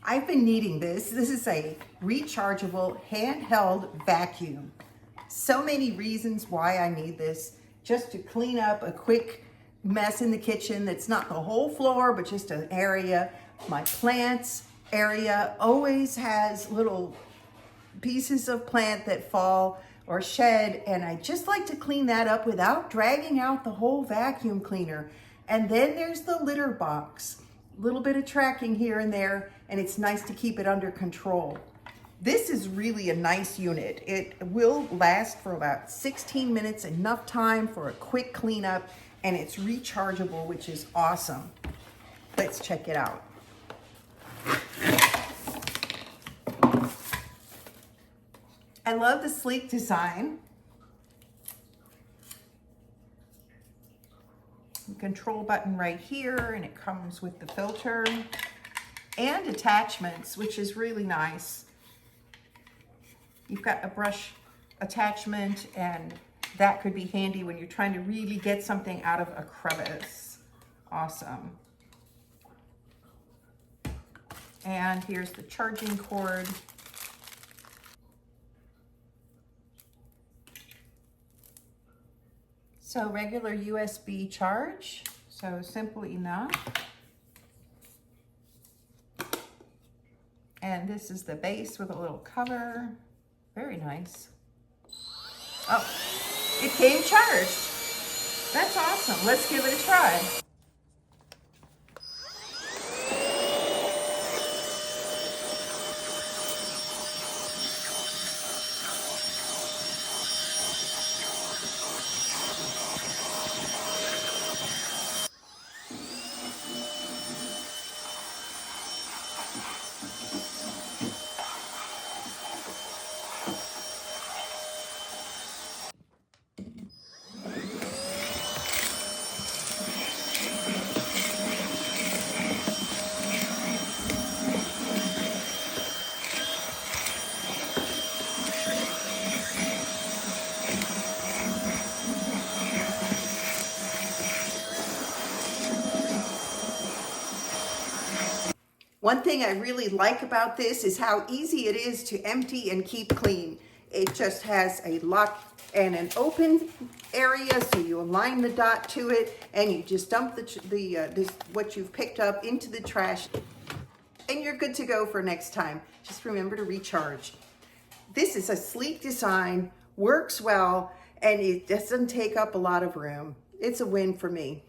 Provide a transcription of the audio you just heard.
I've been needing this. This is a rechargeable handheld vacuum. So many reasons why I need this. Just to clean up a quick mess in the kitchen that's not the whole floor, but just an area. My plants area always has little pieces of plant that fall or shed, and I just like to clean that up without dragging out the whole vacuum cleaner. And then there's the litter box. A little bit of tracking here and there, and it's nice to keep it under control. This is really a nice unit. It will last for about 16 minutes, enough time for a quick cleanup, and it's rechargeable, which is awesome. Let's check it out. I love the sleek design. Control button right here, and it comes with the filter and attachments, which is really nice. You've got a brush attachment, and that could be handy when you're trying to really get something out of a crevice. Awesome. And here's the charging cord. So regular USB charge, so simple enough. And this is the base with a little cover. Very nice. Oh, it came charged. That's awesome. Let's give it a try. One thing I really like about this is how easy it is to empty and keep clean. It just has a lock and an open area, so you align the dot to it, and you just dump what you've picked up into the trash, and you're good to go for next time. Just remember to recharge. This is a sleek design, works well, and it doesn't take up a lot of room. It's a win for me.